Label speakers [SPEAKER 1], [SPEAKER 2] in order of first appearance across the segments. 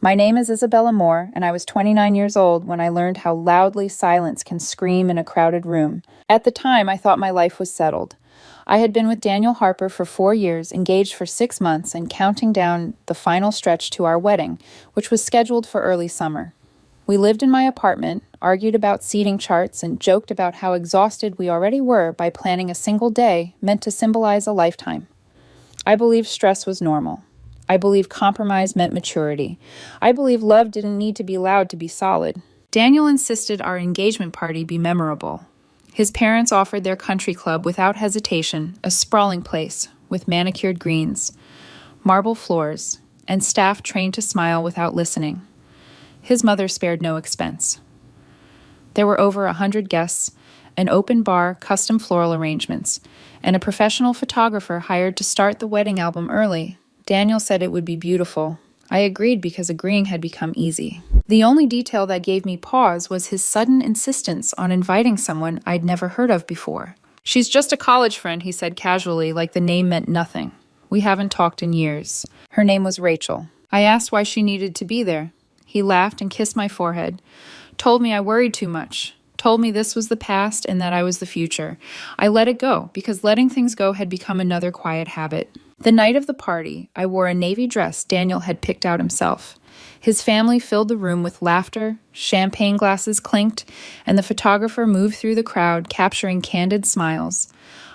[SPEAKER 1] My name is Isabella Moore, and I was 29 years old when I learned how loudly silence can scream in a crowded room. At the time, I thought my life was settled. I had been with Daniel Harper for 4 years, engaged for 6 months, and counting down the final stretch to our wedding, which was scheduled for early summer. We lived in my apartment, argued about seating charts, and joked about how exhausted we already were by planning a single day meant to symbolize a lifetime. I believed stress was normal. I believed compromise meant maturity. I believed love didn't need to be loud to be solid. Daniel insisted our engagement party be memorable. His parents offered their country club without hesitation, a sprawling place with manicured greens, marble floors, and staff trained to smile without listening. His mother spared no expense. There were over 100 guests, an open bar, custom floral arrangements, and a professional photographer hired to start the wedding album early. Daniel said it would be beautiful. I agreed because agreeing had become easy. The only detail that gave me pause was his sudden insistence on inviting someone I'd never heard of before. "She's just a college friend," he said casually, like the name meant nothing. "We haven't talked in years." Her name was Rachel. I asked why she needed to be there. He laughed and kissed my forehead, told me I worried too much, told me this was the past and that I was the future. I let it go, because letting things go had become another quiet habit. The night of the party, I wore a navy dress Daniel had picked out himself. His family filled the room with laughter, champagne glasses clinked, and the photographer moved through the crowd, capturing candid smiles.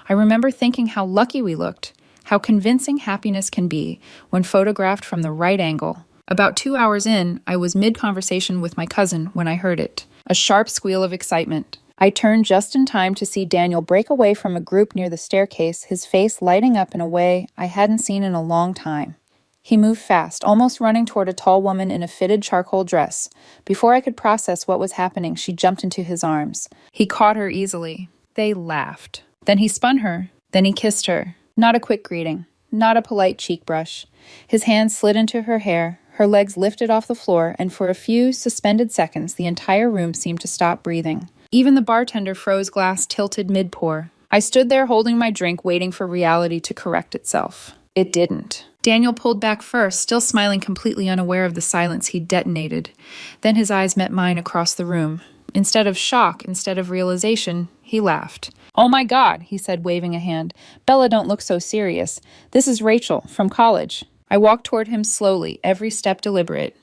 [SPEAKER 1] I remember thinking how lucky we looked, how convincing happiness can be when photographed from the right angle. About 2 hours in, I was mid-conversation with my cousin when I heard it. A sharp squeal of excitement. I turned just in time to see Daniel break away from a group near the staircase, his face lighting up in a way I hadn't seen in a long time. He moved fast, almost running toward a tall woman in a fitted charcoal dress. Before I could process what was happening, she jumped into his arms. He caught her easily. They laughed. Then he spun her. Then he kissed her. Not a quick greeting. Not a polite cheek brush. His hand slid into her hair. Her legs lifted off the floor, and for a few suspended seconds, the entire room seemed to stop breathing. Even the bartender froze, glass tilted mid-pour. I stood there holding my drink, waiting for reality to correct itself. It didn't. Daniel pulled back first, still smiling, completely unaware of the silence he'd detonated. Then his eyes met mine across the room. Instead of shock, instead of realization, he laughed. "Oh my God," he said, waving a hand. "Bella, don't look so serious. This is Rachel, from college." I walked toward him slowly, every step deliberate.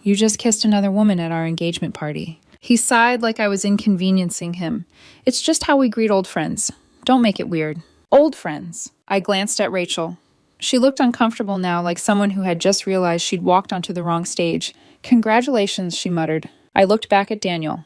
[SPEAKER 1] "You just kissed another woman at our engagement party." He sighed like I was inconveniencing him. "It's just how we greet old friends. Don't make it weird." "Old friends." I glanced at Rachel. She looked uncomfortable now, like someone who had just realized she'd walked onto the wrong stage. "Congratulations," she muttered. I looked back at Daniel.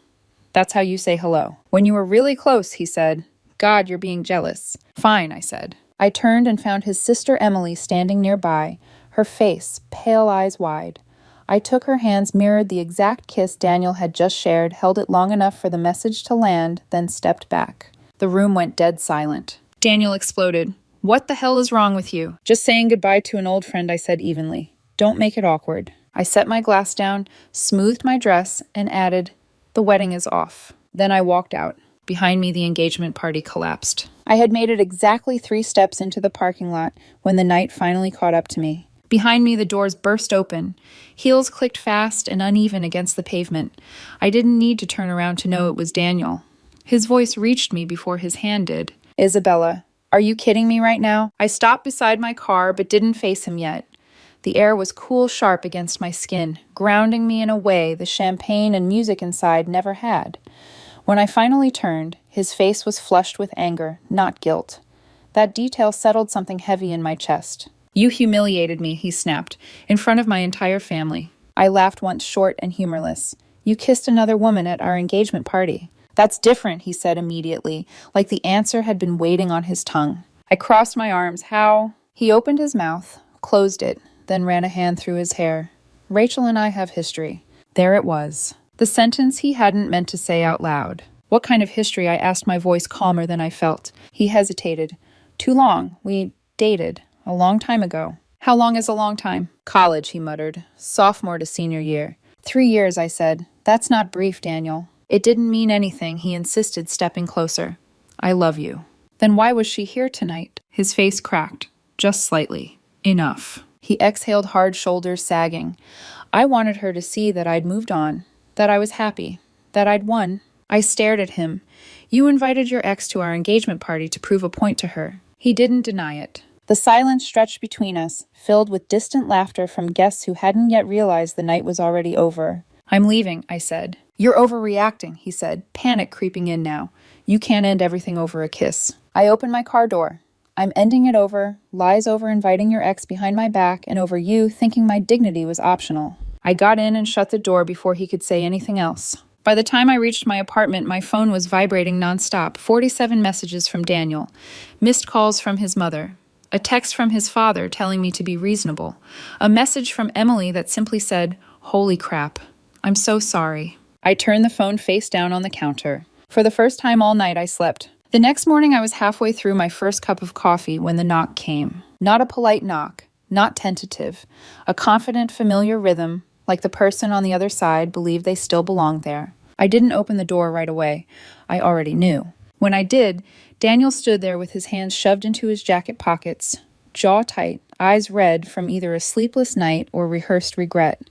[SPEAKER 1] "That's how you say hello." "When you were really close," he said. "God, you're being jealous." "Fine," I said. I turned and found his sister Emily standing nearby, her face, pale eyes wide. I took her hands, mirrored the exact kiss Daniel had just shared, held it long enough for the message to land, then stepped back. The room went dead silent. Daniel exploded. "What the hell is wrong with you?" "Just saying goodbye to an old friend," I said evenly. "Don't make it awkward." I set my glass down, smoothed my dress, and added, "The wedding is off." Then I walked out. Behind me, the engagement party collapsed. I had made it exactly 3 steps into the parking lot when the night finally caught up to me. Behind me, the doors burst open. Heels clicked fast and uneven against the pavement. I didn't need to turn around to know it was Daniel. His voice reached me before his hand did. "Isabella, are you kidding me right now?" I stopped beside my car but didn't face him yet. The air was cool, sharp against my skin, grounding me in a way the champagne and music inside never had. When I finally turned, his face was flushed with anger, not guilt. That detail settled something heavy in my chest. "You humiliated me," he snapped, "in front of my entire family." I laughed once, short and humorless. "You kissed another woman at our engagement party." "That's different," he said immediately, like the answer had been waiting on his tongue. I crossed my arms. "How?" He opened his mouth, closed it, then ran a hand through his hair. "Rachel and I have history." There it was. The sentence he hadn't meant to say out loud. "What kind of history?" I asked, my voice calmer than I felt. He hesitated. "Too long. We dated. A long time ago." "How long is a long time?" "College," he muttered. "Sophomore to senior year." 3 years, I said. "That's not brief, Daniel." It didn't mean anything, he insisted, stepping closer. "I love you." "Then why was she here tonight?" His face cracked. Just slightly. "Enough." He exhaled, hard, shoulders sagging. I wanted her to see that I'd moved on, that I was happy, that I'd won. I stared at him. You invited your ex to our engagement party to prove a point to her. He didn't deny it. The silence stretched between us, filled with distant laughter from guests who hadn't yet realized the night was already over. I'm leaving, I said. You're overreacting, he said, panic creeping in now. You can't end everything over a kiss. I opened my car door. I'm ending it over, lies over inviting your ex behind my back, and over you thinking my dignity was optional. I got in and shut the door before he could say anything else. By the time I reached my apartment, my phone was vibrating nonstop. 47 messages from Daniel. Missed calls from his mother. A text from his father telling me to be reasonable. A message from Emily that simply said, "Holy crap. I'm so sorry." I turned the phone face down on the counter. For the first time all night, I slept. The next morning, I was halfway through my first cup of coffee when the knock came. Not a polite knock, not tentative. A confident, familiar rhythm, like the person on the other side believed they still belonged there. I didn't open the door right away. I already knew. When I did, Daniel stood there with his hands shoved into his jacket pockets, jaw tight, eyes red from either a sleepless night or rehearsed regret.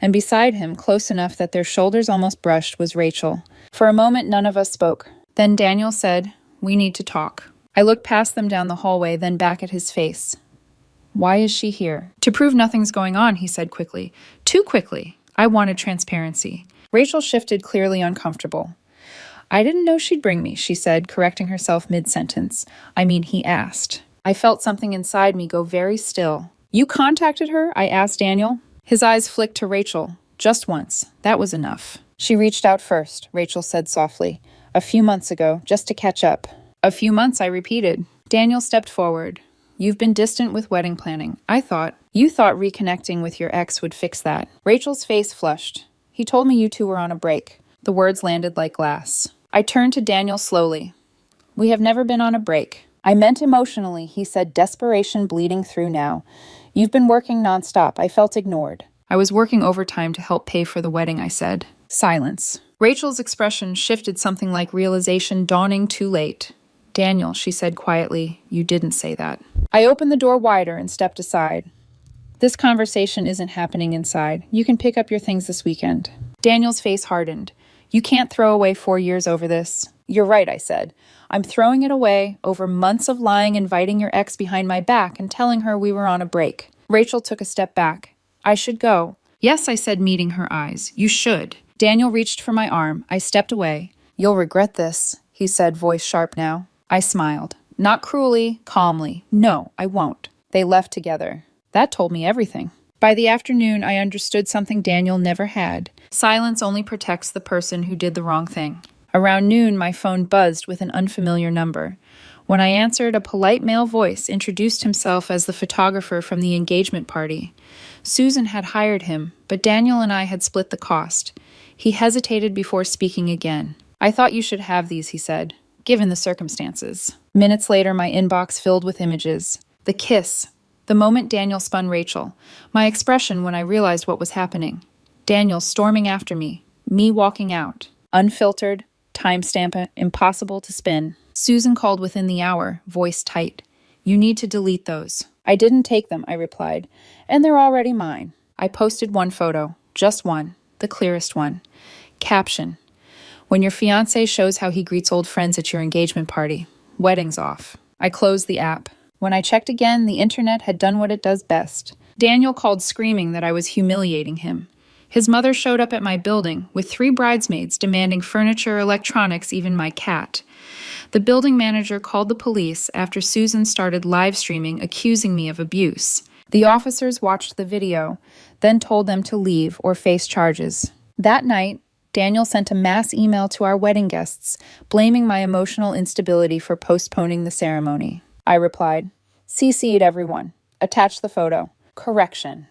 [SPEAKER 1] And beside him, close enough that their shoulders almost brushed, was Rachel. For a moment, none of us spoke. Then Daniel said, "We need to talk." I looked past them down the hallway, then back at his face. "Why is she here?" "To prove nothing's going on," he said quickly. Too quickly. I wanted transparency. Rachel shifted, clearly uncomfortable. "I didn't know she'd bring me," she said, correcting herself mid-sentence. I mean, he asked. I felt something inside me go very still. "You contacted her?" I asked Daniel. His eyes flicked to Rachel. Just once. That was enough. "She reached out first," Rachel said softly. "A few months ago, just to catch up." "A few months," I repeated. Daniel stepped forward. "You've been distant with wedding planning. You thought reconnecting with your ex would fix that." Rachel's face flushed. "He told me you two were on a break." The words landed like glass. I turned to Daniel slowly. "We have never been on a break." "I meant emotionally," he said, desperation bleeding through now. "You've been working nonstop. I felt ignored." "I was working overtime to help pay for the wedding," I said. Silence. Rachel's expression shifted, something like realization dawning too late. "Daniel," she said quietly, "you didn't say that." I opened the door wider and stepped aside. "This conversation isn't happening inside. You can pick up your things this weekend." Daniel's face hardened. "You can't throw away 4 years over this." "You're right," I said. "I'm throwing it away over months of lying, inviting your ex behind my back and telling her we were on a break." Rachel took a step back. "I should go." "Yes," I said, meeting her eyes. "You should." Daniel reached for my arm. I stepped away. "You'll regret this," he said, voice sharp now. I smiled. Not cruelly, calmly. "No, I won't." They left together. That told me everything. By the afternoon, I understood something Daniel never had. Silence only protects the person who did the wrong thing. Around noon, my phone buzzed with an unfamiliar number. When I answered, a polite male voice introduced himself as the photographer from the engagement party. Susan had hired him, but Daniel and I had split the cost. He hesitated before speaking again. "I thought you should have these," he said, "given the circumstances." Minutes later, my inbox filled with images. The kiss. The moment Daniel spun Rachel. My expression when I realized what was happening. Daniel storming after me. Me walking out. Unfiltered. Timestamp, impossible to spin. Susan called within the hour, voice tight. "You need to delete those." "I didn't take them," I replied, "and they're already mine." I posted one photo. Just one. The clearest one. Caption. "When your fiancé shows how he greets old friends at your engagement party. Wedding's off." I closed the app. When I checked again, the internet had done what it does best. Daniel called screaming that I was humiliating him. His mother showed up at my building with 3 bridesmaids demanding furniture, electronics, even my cat. The building manager called the police after Susan started live streaming accusing me of abuse. The officers watched the video, then told them to leave or face charges. That night, Daniel sent a mass email to our wedding guests, blaming my emotional instability for postponing the ceremony. I replied, "CC'd everyone. Attach the photo. Correction.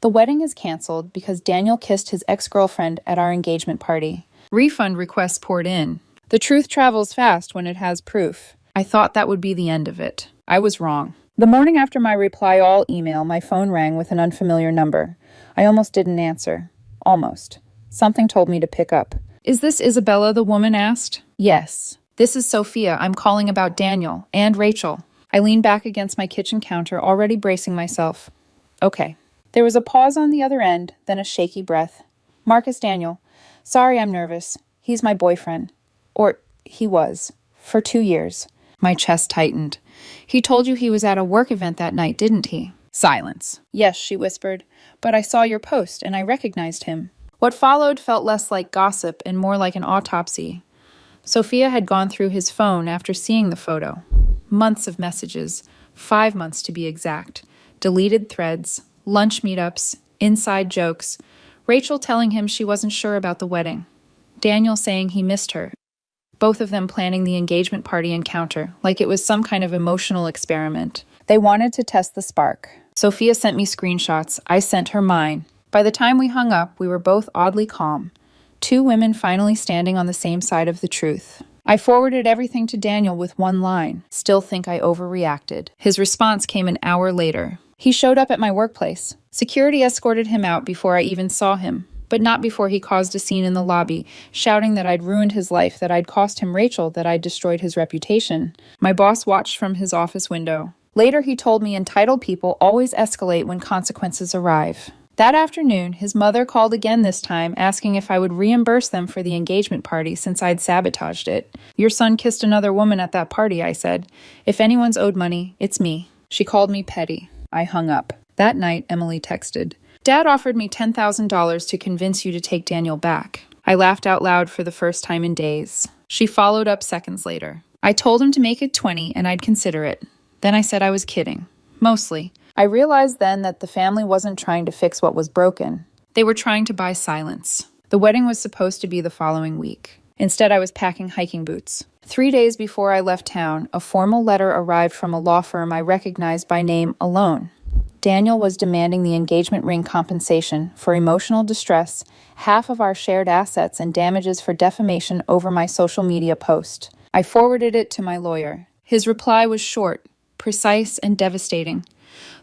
[SPEAKER 1] The wedding is canceled because Daniel kissed his ex-girlfriend at our engagement party. Refund requests poured in. The truth travels fast when it has proof. I thought that would be the end of it. I was wrong." The morning after my reply all email, my phone rang with an unfamiliar number. I almost didn't answer. Almost. Something told me to pick up. "Is this Isabella?" the woman asked. "Yes." "This is Sophia. I'm calling about Daniel and Rachel." I leaned back against my kitchen counter, already bracing myself. "Okay." There was a pause on the other end, then a shaky breath. Marcus Daniel. Sorry, I'm nervous. He's my boyfriend. Or he was. For 2 years. My chest tightened. He told you he was at a work event that night, didn't he? Silence. Yes, she whispered. But I saw your post, and I recognized him. What followed felt less like gossip and more like an autopsy. Sophia had gone through his phone after seeing the photo. Months of messages. 5 months to be exact. Deleted threads. Lunch meetups. Inside jokes. Rachel telling him she wasn't sure about the wedding. Daniel saying he missed her. Both of them planning the engagement party encounter, like it was some kind of emotional experiment. They wanted to test the spark. Sophia sent me screenshots. I sent her mine. By the time we hung up, we were both oddly calm. 2 women finally standing on the same side of the truth. I forwarded everything to Daniel with one line. Still think I overreacted. His response came an hour later. He showed up at my workplace. Security escorted him out before I even saw him. But not before he caused a scene in the lobby, shouting that I'd ruined his life, that I'd cost him Rachel, that I'd destroyed his reputation. My boss watched from his office window. Later, he told me entitled people always escalate when consequences arrive. That afternoon, his mother called again this time, asking if I would reimburse them for the engagement party since I'd sabotaged it. Your son kissed another woman at that party, I said. If anyone's owed money, it's me. She called me petty. I hung up. That night, Emily texted. Dad offered me $10,000 to convince you to take Daniel back. I laughed out loud for the first time in days. She followed up seconds later. I told him to make it 20 and I'd consider it. Then I said I was kidding. Mostly. I realized then that the family wasn't trying to fix what was broken. They were trying to buy silence. The wedding was supposed to be the following week. Instead, I was packing hiking boots. 3 days before I left town, a formal letter arrived from a law firm I recognized by name alone. Daniel was demanding the engagement ring compensation for emotional distress, half of our shared assets, and damages for defamation over my social media post. I forwarded it to my lawyer. His reply was short, precise, and devastating.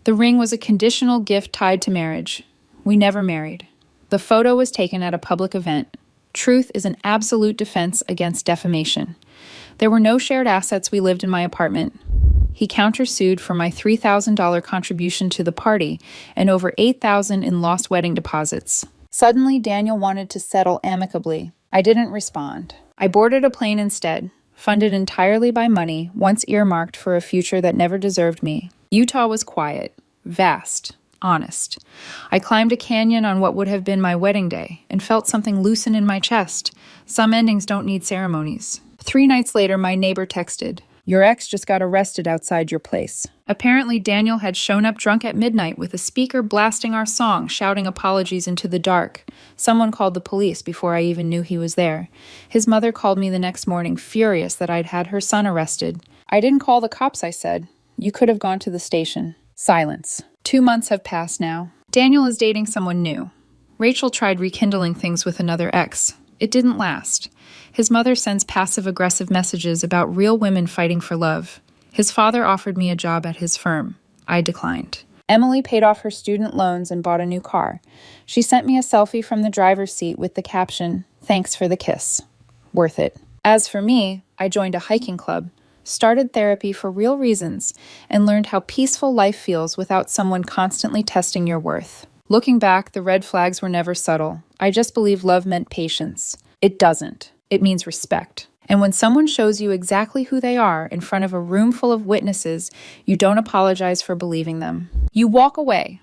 [SPEAKER 1] The ring was a conditional gift tied to marriage. We never married. The photo was taken at a public event. Truth is an absolute defense against defamation. There were no shared assets. We lived in my apartment. He countersued for my $3,000 contribution to the party and over $8,000 in lost wedding deposits. Suddenly, Daniel wanted to settle amicably. I didn't respond. I boarded a plane instead, funded entirely by money, once earmarked for a future that never deserved me. Utah was quiet, vast, honest. I climbed a canyon on what would have been my wedding day and felt something loosen in my chest. Some endings don't need ceremonies. 3 nights later, my neighbor texted, "Your ex just got arrested outside your place." Apparently, Daniel had shown up drunk at midnight with a speaker blasting our song, shouting apologies into the dark. Someone called the police before I even knew he was there. His mother called me the next morning, furious that I'd had her son arrested. "I didn't call the cops," I said. "You could have gone to the station." Silence. 2 months have passed now. Daniel is dating someone new. Rachel tried rekindling things with another ex. It didn't last. His mother sends passive-aggressive messages about real women fighting for love. His father offered me a job at his firm. I declined. Emily paid off her student loans and bought a new car. She sent me a selfie from the driver's seat with the caption, "Thanks for the kiss." Worth it. As for me, I joined a hiking club, started therapy for real reasons, and learned how peaceful life feels without someone constantly testing your worth. Looking back, the red flags were never subtle. I just believed love meant patience. It doesn't. It means respect. And when someone shows you exactly who they are in front of a room full of witnesses, you don't apologize for believing them. You walk away,